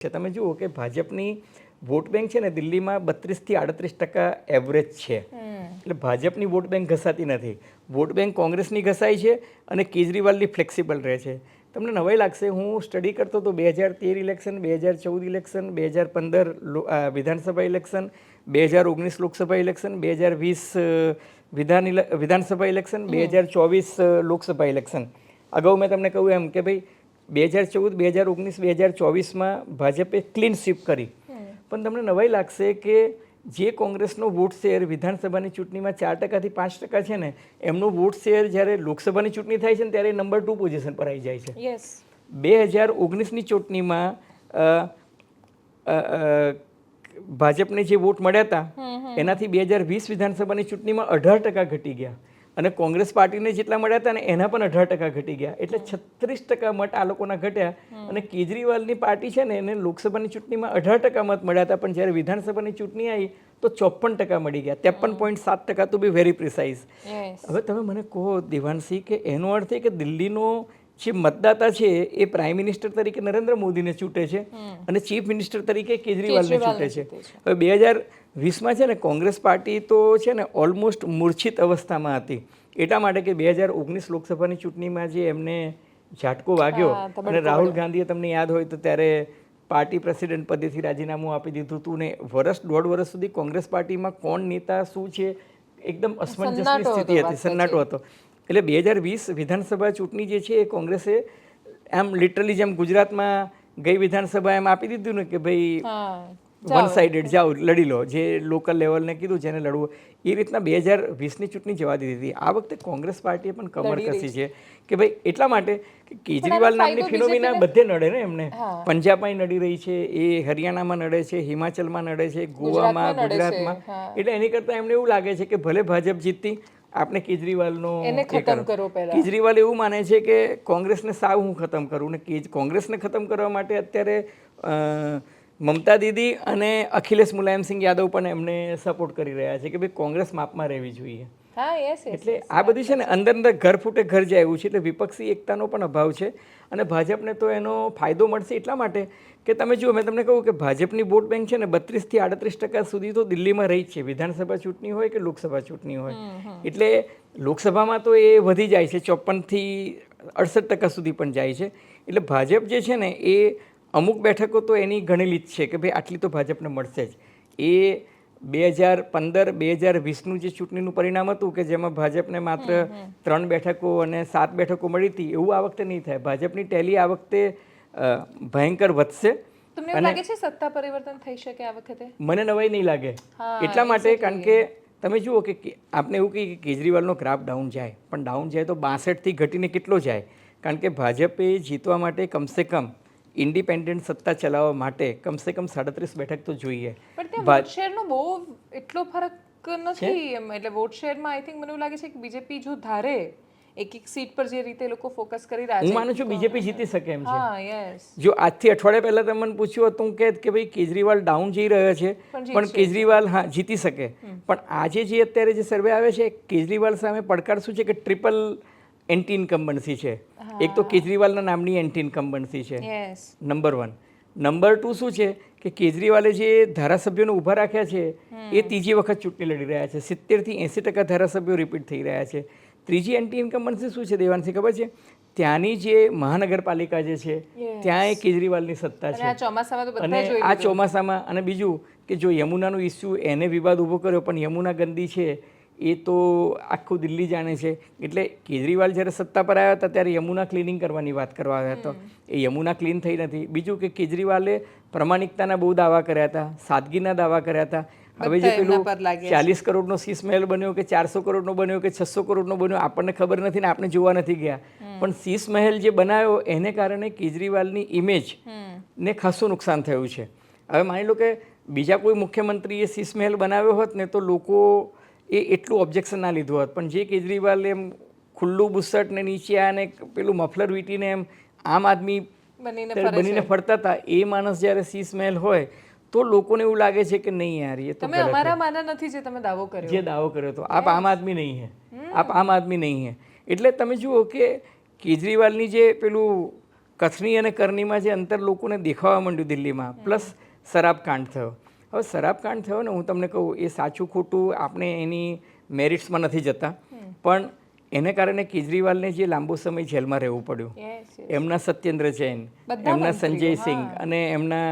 છે. તમે જુઓ કે ભાજપની વોટ બેંક છે ને દિલ્હીમાં 32 થી 38% એવરેજ છે. એટલે ભાજપની વોટ બેંક ઘસાતી નથી. વોટ બેંક કોંગ્રેસની ઘસાય છે અને કેજરીવાલની ફ્લેક્સિબલ રહે છે. તમને નવાઈ લાગશે, હું સ્ટડી કરતો તો 2013 ઇલેક્શન, 2014 ઇલેક્શન, 2015 વિધાનસભા ઇલેક્શન, 2019 લોકસભા ઇલેક્શન, 2020 વિધાનસભા ઇલેક્શન, 2024 લોકસભા ઇલેક્શન. અગાઉ મેં તમને કહ્યું એમ કે ભાઈ 2014, 2019, 2024માં ભાજપે ક્લીન સ્વીપ કરી. પણ તમને નવાઈ લાગશે કે જે કોંગ્રેસનો વોટ શેર વિધાનસભાની ચૂંટણીમાં 4% થી 5% છે ને, એમનો વોટ શેર જ્યારે લોકસભાની ચૂંટણી થાય છે ને ત્યારે નંબર 2 પોઝિશન પર આવી જાય છે. 2019ની ચૂંટણીમાં ભાજપને જે વોટ મળ્યા હતા એનાથી 2020 વિધાનસભાની ચૂંટણીમાં 18% ઘટી ગયા અને કોંગ્રેસ પાર્ટીને જેટલા મળ્યા હતા ને એના પણ 18% ઘટી ગયા. એટલે 36% મત આ લોકોના ઘટ્યા. અને કેજરીવાલની પાર્ટી છે ને એને લોકસભાની ચૂંટણીમાં 18% મત મળ્યા હતા, પણ જ્યારે વિધાનસભાની ચૂંટણી આવી તો 54% મળી ગયા, 53.7% ટુ બી વેરી પ્રિસાઇઝ. હવે તમે મને કહો દેવાંશી કે એનો અર્થ એ કે દિલ્હીનો જે મતદાતા છે એ પ્રાઇમ મિનિસ્ટર તરીકે નરેન્દ્ર મોદીને ચૂંટે છે અને ચીફ મિનિસ્ટર તરીકે કેજરીવાલને ચૂંટે છે. હવે 2020માં છે ને કોંગ્રેસ પાર્ટી તો છે ને ઓલમોસ્ટ મૂર્છિત અવસ્થામાં હતી. એટલા માટે કે 2019 લોકસભાની ચૂંટણીમાં જે એમને ઝાટકો વાગ્યો અને રાહુલ ગાંધીએ તમને યાદ હોય તો ત્યારે પાર્ટી પ્રેસિડેન્ટ પદેથી રાજીનામું આપી દીધું હતું ને દોઢ વર્ષ સુધી કોંગ્રેસ પાર્ટીમાં કોણ નેતા શું છે એકદમ અસમંજસની સ્થિતિ હતી, સન્નાટો હતો. એટલે 2020 વિધાનસભા ચૂંટણી જે છે એ કોંગ્રેસે એમ લિટરલી જેમ ગુજરાતમાં ગઈ વિધાનસભા એમ આપી દીધું ને કે ભાઈ વન સાઇડેડ જાઓ લડી લો, જે લોકલ લેવલને કીધું જેને લડવું, એ રીતના 2020ની ચૂંટણી જવા દીધી હતી. આ વખતે કોંગ્રેસ પાર્ટીએ પણ કમર કસી છે કે ભાઈ એટલા માટે કે કેજરીવાલ નામની ફિનોમિના બધે નડે ને એમને. પંજાબમાં નડી રહી છે, એ હરિયાણામાં નડે છે, હિમાચલમાં નડે છે, ગોવામાં, ગુજરાતમાં. એટલે એની કરતાં એમને એવું લાગે છે કે ભલે ભાજપ જીતતી આપણે કેજરીવાલનો ખતમ કરો. કેજરીવાલ એવું માને છે કે કોંગ્રેસને સાવ હું ખતમ કરું ને કોંગ્રેસને ખતમ કરવા માટે અત્યારે મમતા દીદી અને અખિલેશ મુલાયમસિંહ યાદવ પણ એમને સપોર્ટ કરી રહ્યા છે કે ભાઈ કોંગ્રેસ માપમાં રહેવી જોઈએ. એટલે આ બધી છે ને અંદર ઘર ફૂટે ઘર જાય એવું છે. એટલે વિપક્ષી એકતાનો પણ અભાવ છે અને ભાજપને તો એનો ફાયદો મળશે એટલા માટે કે તમે જુઓ, મેં તમને કહું કે ભાજપની વોટ બેંક છે ને 32 થી 38% સુધી તો દિલ્હીમાં રહી જ છે, વિધાનસભા ચૂંટણી હોય કે લોકસભા ચૂંટણી હોય. એટલે લોકસભામાં તો એ વધી જાય છે, 54 થી 68% સુધી પણ જાય છે. એટલે ભાજપ જે છે ને એ અમુક બેઠકો તો એની ગણેલી જ છે કે ભાઈ આટલી તો ભાજપને મળશે જ. એ 2015, 2020નું જે ચૂંટણીનું પરિણામ હતું કે જેમાં ભાજપને માત્ર 3 બેઠકો અને 7 બેઠકો મળી હતી, એવું આ વખતે નહીં થાય. ભાજપની ટેલી આ વખતે ભયંકર વધશે. તમને એવું લાગે છે સત્તા પરિવર્તન થઈ શકે આ વખતે? મને નવાઈ નહીં લાગે. એટલા માટે કારણ કે તમે જુઓ કે આપણે એવું કહીએ કે કેજરીવાલનો ગ્રાફ ડાઉન જાય, પણ ડાઉન જાય તો 62 થી ઘટીને કેટલો જાય? કારણ કે ભાજપે જીતવા માટે કમસે કમ ઇન્ડિપેન્ડન્ટ સત્તા ચલાવવા માટે કમસે કમ 37 બેઠક તો જોઈએ. પણ ત્યાં વોટ શેરનો બહુ એટલો ફરક નથી એમ. એટલે વોટ શેરમાં આઈ થિંક મને એવું લાગે છે કે બીજેપી જો ધારે એક સીટ પર જે રીતે લોકો ફોકસ કરી રહ્યા છે, હું માનું છું બીજેપી જીતી શકે એમ છે. યસ. જો આજથી અઠવાડિયા પહેલા તમે મને પૂછ્યું હતું કે ભાઈ કેજરીવાલ ડાઉન જઈ રહ્યો છે પણ કેજરીવાલ હા જીતી શકે. પણ આજે જે અત્યારે જે સર્વે આવે છે કેજરીવાલ સામે પડકાર શું છે કે ટ્રિપલ એન્ટી ઇન્કમ્બન્સી છે. એક તો કેજરીવાલના નામની એન્ટી ઇન્કમ્બન્સી છે, નંબર 1. નંબર 2 શું છે કે કેજરીવાલે જે ધારાસભ્યોને ઊભા રાખ્યા છે એ ત્રીજી વખત ચૂંટણી લડી રહ્યા છે. 70 થી 80% ધારાસભ્યો રિપીટ થઈ રહ્યા છે. ત્રીજી એન્ટી ઇન્કમ્બન્સી શું છે દેવાંશી ખબર છે? ત્યાંની જે મહાનગરપાલિકા જે છે ત્યાં એ કેજરીવાલની સત્તા છે. અને આ ચોમાસામાં અને બીજું કે જો યમુનાનો ઇસ્યુ એને વિવાદ ઊભો કર્યો, પણ યમુના ગંદી છે એ તો આખું દિલ્હી જાણે છે. એટલે કેજરીવાલ જ્યારે સત્તા પર આવ્યા હતા ત્યારે યમુના ક્લિનિંગ કરવાની વાત કરવા આવ્યા હતો, એ યમુના ક્લીન થઈ નથી. બીજું કે કેજરીવાલે પ્રમાણિકતાના બહુ દાવા કર્યા હતા, સાદગીના દાવા કર્યા હતા. હવે જે પેલું 40 કરોડનો શીશ મહેલ બન્યો કે 400 કરોડનો બન્યો કે 600 કરોડનો બન્યો આપણને ખબર નથી ને આપણે જોવા નથી ગયા, પણ શીશ મહેલ જે બનાવ્યો એને કારણે કેજરીવાલની ઇમેજ ને ખાસું નુકસાન થયું છે. હવે માની લો કે બીજા કોઈ મુખ્યમંત્રીએ શીશ મહેલ બનાવ્યો હોત ને તો લોકો એ એટલું ઓબ્જેક્શન ના લીધું હોત. પણ જે કેજરીવાલ એમ ખુલ્લું બુસટ ને નીચે અને પેલું મફલર વીટીને એમ આમ આદમી બનીને ફરતા હતા, એ માણસ જ્યારે શીશ મહેલ હોય તો લોકોને એવું લાગે છે કે નહીં યાર એ તો તમે અમારા માના નથી જે તમે દાવો કર્યો, જે દાવો કર્યો તો આપ આમ આદમી નહીં હે, આપ આમ આદમી નહીં હે. એટલે તમે જુઓ કે કેજરીવાલની જે પેલું કથની અને કરનીમાં જે અંતર લોકોને દેખાવા માંડ્યું દિલ્હીમાં, પ્લસ શરાબકાંડ થયો. હવે શરાબકાંડ થયો ને, હું તમને કહું એ સાચું ખોટું આપણે એની મેરિટ્સમાં નથી જતા, પણ એને કારણે કેજરીવાલને જે લાંબો સમય જેલમાં રહેવું પડ્યું, એમના સત્યેન્દ્ર જૈન, એમના સંજય સિંહ અને એમના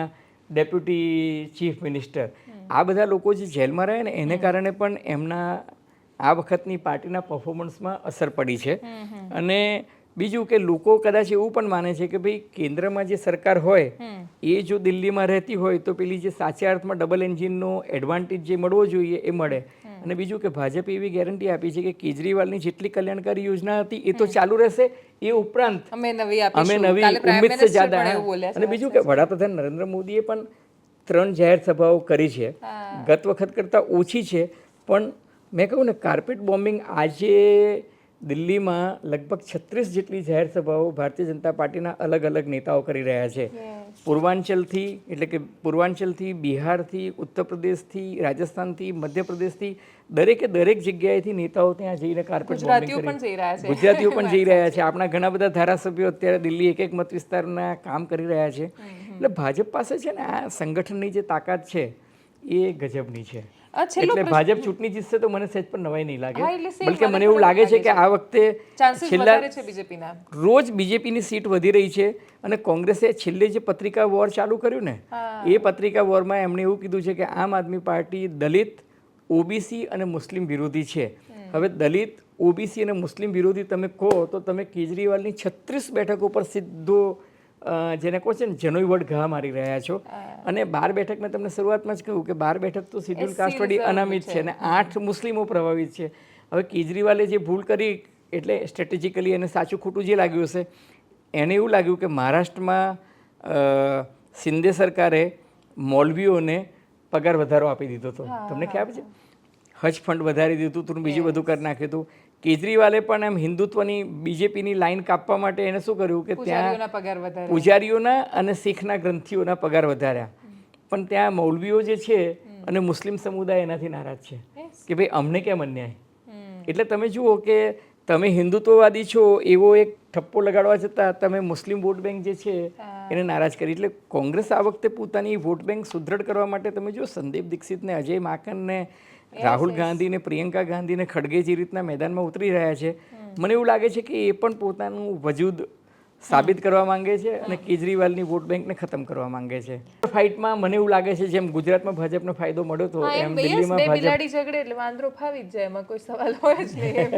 ડેપ્યુટી ચીફ મિનિસ્ટર, આ બધા લોકો જે જેલમાં રહે ને એને કારણે પણ એમના આ વખતની પાર્ટીના પરફોર્મન્સમાં અસર પડી છે. અને બીજું કે લોકો કદાચ એવું પણ માને છે કે ભાઈ કેન્દ્રમાં જે સરકાર હોય એ જો દિલ્હીમાં રહેતી હોય તો પેલી જે સાચા અર્થમાં ડબલ એન્જિનનો એડવાન્ટેજ જે મળવો જોઈએ એ મળે. અને બીજું કે ભાજપે એવી ગેરંટી આપી છે કે કેજરીવાલની જેટલી કલ્યાણકારી યોજના હતી એ તો ચાલુ રહેશે, એ ઉપરાંત અમે નવી ઉમ્મીદ સે જ્યાદા. અને બીજું કે વડાપ્રધાન નરેન્દ્ર મોદીએ પણ 3 જાહેર સભાઓ કરી છે, ગત વખત કરતાં ઓછી છે, પણ મેં કહું ને કાર્પેટ બોમ્બિંગ આજે દિલ્હીમાં લગભગ 36 જેટલી જાહેર સભાઓ ભારતીય જનતા પાર્ટીના અલગ અલગ નેતાઓ કરી રહ્યા છે. પૂર્વાંચલથી એટલે કે પૂર્વાંચલથી, બિહારથી, ઉત્તર પ્રદેશથી, રાજસ્થાનથી, મધ્યપ્રદેશથી દરેક જગ્યાએથી નેતાઓ ત્યાં જઈને કાર્પેટ બોમ્બિંગ કરી. ગુજરાતીઓ પણ જઈ રહ્યા છે. આપણા ઘણા બધા ધારાસભ્યો અત્યારે દિલ્હી એક મત વિસ્તારના કામ કરી રહ્યા છે. એટલે ભાજપ પાસે છે ને આ સંગઠનની જે તાકાત છે એ ગજબની છે. એટલે ભાજપ ચૂંટણી જીતશે તો મને સહેજ પણ નવાઈ નહીં લાગે, બલકે મને એવું લાગે છે કે આ વખતે છેલ્લા રોજ બીજેપીની સીટ વધી રહી છે. અને કોંગ્રેસે છેલ્લે જે પત્રિકા વોર ચાલુ કર્યું ને એ પત્રિકા વોરમાં એમણે એવું કીધું છે કે આમ આદમી પાર્ટી દલિત, ઓબીસી અને મુસ્લિમ વિરોધી છે. હવે દલિત, ઓબીસી અને મુસ્લિમ વિરોધી તમે કહો તો તમે કેજરીવાલની 36 બેઠકો પર સીધો જેને કહો છે ને જનોઈ વડ ઘા મારી રહ્યા છો. અને 12 બેઠક મેં તમને શરૂઆતમાં જ કહ્યું કે 12 બેઠક તો શિડ્યુલ કાસ્ટ વડી અનામિત છે અને 8 મુસ્લિમો પ્રભાવિત છે. હવે કેજરીવાલે જે ભૂલ કરી એટલે સ્ટ્રેટેજિકલી એને સાચું ખોટું જે લાગ્યું હશે, એને એવું લાગ્યું કે મહારાષ્ટ્રમાં શિંદે સરકારે મૌલવીઓને પગાર વધારો આપી દીધો હતો, તમને ખ્યાલ છે? હજ ફંડ વધારી દીધું હતું, બીજું બધું કરી નાખ્યું હતું. કેજરીવાલે પણ એમ હિન્દુત્વની બીજેપીની લાઈન કાપવા માટે એને શું કર્યું કે ત્યાં પૂજારીઓના અને શીખના ગ્રંથીઓના પગાર વધાર્યા. પણ ત્યાં મૌલવીઓ જે છે અને મુસ્લિમ સમુદાય એનાથી નારાજ છે કે ભાઈ અમને કેમ અન્યાય. એટલે તમે જુઓ કે તમે હિન્દુત્વવાદી છો એવો એક ઠપ્પો લગાડવા છતાં તમે મુસ્લિમ વોટ બેંક જે છે એને નારાજ કરી. એટલે કોંગ્રેસ આ વખતે પોતાની વોટ બેંક સુદૃઢ કરવા માટે તમે જુઓ સંદીપ દીક્ષિતને, અજય માકનને, રાહુલ ગાંધી ને, પ્રિયંકા ગાંધી ને, ખડગે જે રીતના મેદાનમાં ઉતરી રહ્યા છે, મને એવું લાગે છે કે એ પણ પોતાનું વજૂદ સાબિત કરવા માંગે છે અને કેજરીવાલની વોટ બેંકને ખતમ કરવા માંગે છે. ફાઇટમાં મને એવું લાગે છે જેમ ગુજરાતમાં ભાજપનો ફાયદો મળ્યો હતો એમ દિલ્હીમાં ભાજપ ઝઘડે એટલે વાંદરો ફાવી જ જાય, એમાં કોઈ સવાલ હોય જ નહીં.